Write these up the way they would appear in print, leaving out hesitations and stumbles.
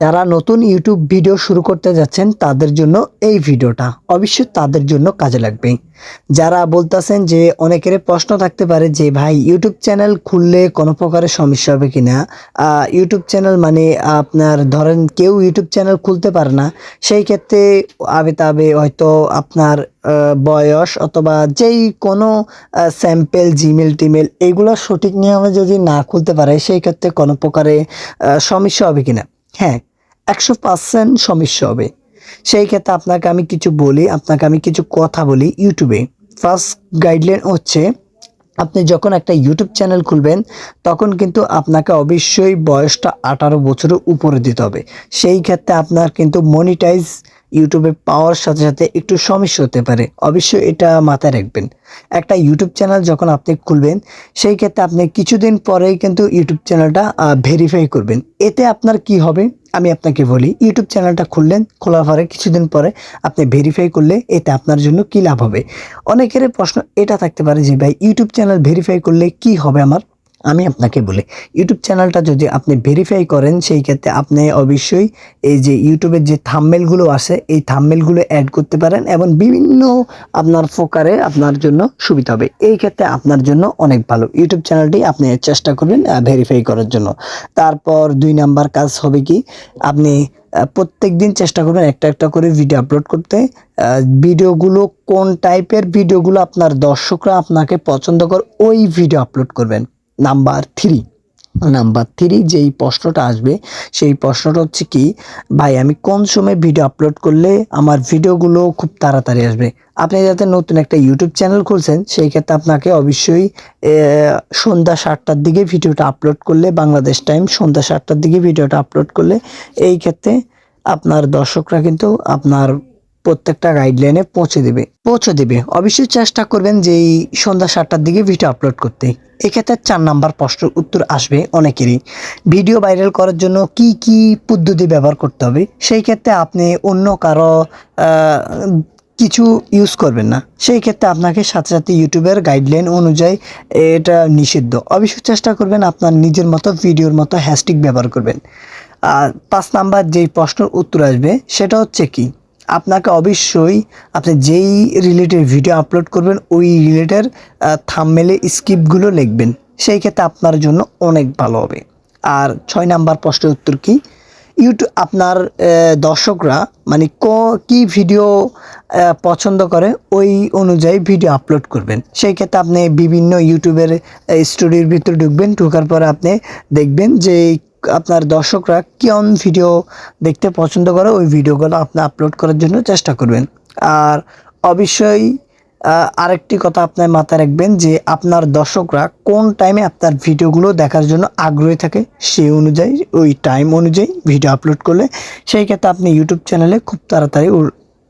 যারা নতুন YouTube video শুরু করতে যাচ্ছেন তাদের জন্য এই ভিডিওটা অবশ্যই তাদের জন্য কাজে লাগবে। যারা বলতেছেন যে অনেকের প্রশ্ন থাকতে পারে যে ভাই ইউটিউব চ্যানেল খুললে কোনো প্রকারের সমস্যা হবে কিনা। ইউটিউব চ্যানেল মানে আপনার ধরেন কেউ ইউটিউব চ্যানেল খুলতে পারে না, সেই ক্ষেত্রে আবে তাবে হয়তো আপনার বয়স অথবা যেই কোনো স্যাম্পেল জিমেল টিমেল এগুলো সঠিক নিয়মে যদি না খুলতে পারে সেই ক্ষেত্রে কোনো প্রকারে সমস্যা হবে কিনা। হ্যাঁ, 100% সমস্যা হবে। সেই ক্ষেত্রে আপনাকে আমি কিছু কথা বলি ইউটিউবে। ফার্স্ট গাইডলাইন হচ্ছে আপনি যখন একটা ইউটিউব চ্যানেল খুলবেন তখন কিন্তু আপনাকে অবশ্যই বয়সটা 18 বছরের উপরে দিতে হবে। সেই ক্ষেত্রে আপনার কিন্তু মনিটাইজ ইউটিউবে পাওয়ার সাথে সাথে একটু সমস্যা হতে পারে, অবশ্যই এটা মাথায় রাখবেন। একটা ইউটিউব চ্যানেল যখন আপনি খুলবেন সেই ক্ষেত্রে আপনি কিছুদিন পরেই কিন্তু ইউটিউব চ্যানেলটা ভেরিফাই করবেন। এতে আপনার কি হবে আমি আপনাকে বলি, ইউটিউব চ্যানেলটা খোলার পরে কিছুদিন পরে আপনি ভেরিফাই করলে এতে আপনার জন্য কি লাভ হবে। অনেকের প্রশ্ন এটা থাকতে পারে যে ভাই ইউটিউব চ্যানেল ভেরিফাই করলে কি হবে আমার। আমি আপনাকে বলি, ইউটিউব চ্যানেলটা যদি আপনি ভেরিফাই করেন সেই ক্ষেত্রে আপনি অবশ্যই এই যে ইউটিউবের যে থাম্বনেলগুলো আছে এই থাম্বনেলগুলো অ্যাড করতে পারেন এবং বিভিন্ন আপনার প্রকারে আপনার জন্য সুবিধা হবে। এই ক্ষেত্রে আপনার জন্য অনেক ভালো, ইউটিউব চ্যানেলটি আপনি চেষ্টা করবেন ভেরিফাই করার জন্য। তারপর 2 নাম্বার কাজ হবে কি, আপনি প্রত্যেক দিন চেষ্টা করবেন একটা একটা করে ভিডিও আপলোড করতে। ভিডিওগুলো কোন টাইপের ভিডিওগুলো আপনার দর্শকরা আপনাকে পছন্দ করে ওই ভিডিও আপলোড করবেন। নাম্বার 3 যেই প্রশ্নটা আসবে সেই প্রশ্নটা হচ্ছে কি, ভাই আমি কোন সময় ভিডিও আপলোড করলে আমার ভিডিওগুলো খুব তাড়াতাড়ি আসবে। আপনি যাতে নতুন একটা ইউটিউব চ্যানেল খুলছেন সেই ক্ষেত্রে আপনাকে অবশ্যই সন্ধ্যা 7টার দিকে ভিডিওটা আপলোড করলে, বাংলাদেশ টাইম সন্ধ্যা 7টার দিকে ভিডিওটা আপলোড করলে এই ক্ষেত্রে আপনার দর্শকরা কিন্তু আপনার প্রত্যেকটা গাইডলাইনে পৌঁছে দেবে। অবশ্যই চেষ্টা করবেন যে এই সন্ধ্যা 7টার দিকে ভিডিও আপলোড করতে। এক্ষেত্রে 4 নাম্বার প্রশ্নের উত্তর আসবে অনেকেরই, ভিডিও ভাইরাল করার জন্য কি কি পদ্ধতি ব্যবহার করতে হবে। সেই ক্ষেত্রে আপনি অন্য কারো কিছু ইউজ করবেন না, সেই ক্ষেত্রে আপনাকে সাথে সাথে ইউটিউবের গাইডলাইন অনুযায়ী এটা নিষিদ্ধ। অবশ্যই চেষ্টা করবেন আপনার নিজের মতো ভিডিওর মতো হ্যাশট্যাগ ব্যবহার করবেন। আর 5 নাম্বার যেই প্রশ্নের উত্তর আসবে সেটা হচ্ছে কি, আপনাকে অবশ্যই আপনি যেই রিলেটেড ভিডিও আপলোড করবেন ওই রিলেটেড থাম্বনেলে স্ক্রিপ্টগুলো লিখবেন, সেই ক্ষেত্রে আপনার জন্য অনেক ভালো হবে। আর 6 নাম্বার প্রশ্নের উত্তর কি, ইউটিউব আপনার দর্শকরা মানে কি ভিডিও পছন্দ করে ওই অনুযায়ী ভিডিও আপলোড করবেন। সেই ক্ষেত্রে আপনি বিভিন্ন ইউটিউবের স্টোরির ভিতরে ঢোকার পরে আপনি দেখবেন যে আপনার দর্শকরা কোন ভিডিও দেখতে পছন্দ করে ওই ভিডিওগুলো আপনি আপলোড করার জন্য চেষ্টা করবেন। আর অবশ্যই আরেকটি কথা আপনার মাথায় রাখবেন যে আপনার দর্শকরা কোন টাইমে আপনার ভিডিওগুলো দেখার জন্য আগ্রহী থাকে, সেই অনুযায়ী ওই টাইম অনুযায়ী ভিডিও আপলোড করলে সেই ক্ষেত্রে আপনি ইউটিউব চ্যানেলে খুব তাড়াতাড়ি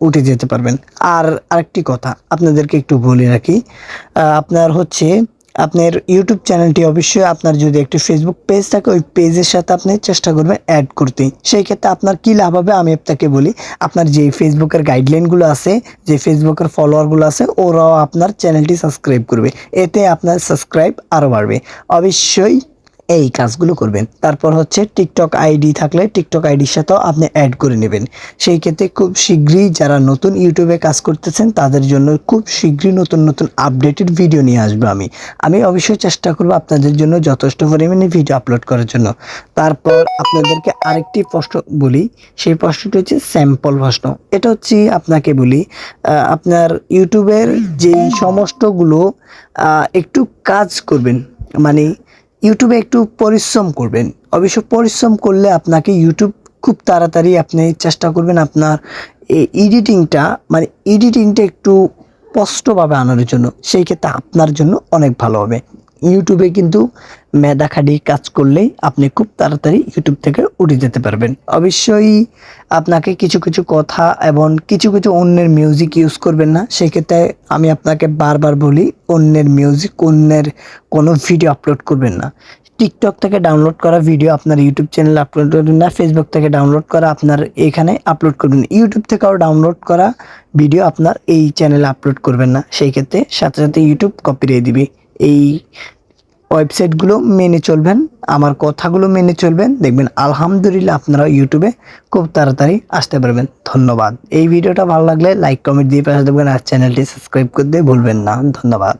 উঠে যেতে পারবেন। আর আরেকটি কথা আপনাদেরকে একটু বলে রাখি, আপনার হচ্ছে আপনার ইউটিউব চ্যানেলটি অবশ্যই আপনার যদি একটি ফেসবুক পেজ থাকে ওই পেজের সাথে আপনি চেষ্টা করবেন অ্যাড করতে। সেই ক্ষেত্রে আপনার কী লাভ হবে আমি আপনাকে বলি, আপনার যে ফেসবুকের গাইডলাইনগুলো আছে, যে ফেসবুকের ফলোয়ারগুলো আছে ওরাও আপনার চ্যানেলটি সাবস্ক্রাইব করবে, এতে আপনার সাবস্ক্রাইব আরও বাড়বে। অবশ্যই এই কাজগুলো করবেন। তারপর হচ্ছে টিকটক আইডি থাকলে টিকটক আইডির সাথেও আপনি অ্যাড করে নেবেন। সেই ক্ষেত্রে খুব শীঘ্রই যারা নতুন ইউটিউবে কাজ করতেছেন তাদের জন্য খুব শীঘ্রই নতুন নতুন আপডেটেড ভিডিও নিয়ে আসবো আমি অবশ্যই চেষ্টা করব আপনাদের জন্য যথেষ্ট পরিমাণে ভিডিও আপলোড করার জন্য। তারপর আপনাদেরকে আরেকটি প্রশ্ন বলি, সেই প্রশ্নটি হচ্ছে স্যাম্পল প্রশ্ন। এটা হচ্ছে আপনাকে বলি, আপনার ইউটিউবের যেই সমস্তগুলো একটু কাজ করবেন, মানে ইউটিউবে একটু পরিশ্রম করবেন। অবশ্য পরিশ্রম করলে আপনাকে ইউটিউব খুব তাড়াতাড়ি আপনি চেষ্টা করবেন আপনার এডিটিংটা একটু স্পষ্টভাবে আনার জন্য, সেই ক্ষেত্রে আপনার জন্য অনেক ভালো হবে। ইউটিউবে কিন্তু মেধা খাটিয়ে কাজ করলেই আপনি খুব তাড়াতাড়ি ইউটিউব থেকে উঠে যেতে পারবেন। অবশ্যই আপনাকে কিছু কিছু কথা এবং কিছু কিছু অন্যের মিউজিক ইউজ করবেন না। সেক্ষেত্রে আমি আপনাকে বারবার বলি অন্যের মিউজিক অন্যের কোনো ভিডিও আপলোড করবেন না। টিকটক থেকে ডাউনলোড করা ভিডিও আপনার ইউটিউব চ্যানেলে আপলোড করবেন না, ফেসবুক থেকে ডাউনলোড করা আপনার এখানে আপলোড করবেন, ইউটিউব থেকেও ডাউনলোড করা ভিডিও আপনার এই চ্যানেলে আপলোড করবেন না। সেই ক্ষেত্রে সাথে সাথে ইউটিউব কপিরাইট দিবে। এই ওয়েবসাইটগুলো মেনে চলবেন, আমার কথাগুলো মেনে চলবেন, দেখবেন আলহামদুলিল্লাহ আপনারা ইউটিউবে খুব তাড়াতাড়ি আসতে পারবেন। ধন্যবাদ। এই ভিডিওটা ভালো লাগলে লাইক কমেন্ট দিয়ে পাশে থাকবেন আর চ্যানেলটি সাবস্ক্রাইব করতে ভুলবেন না। ধন্যবাদ।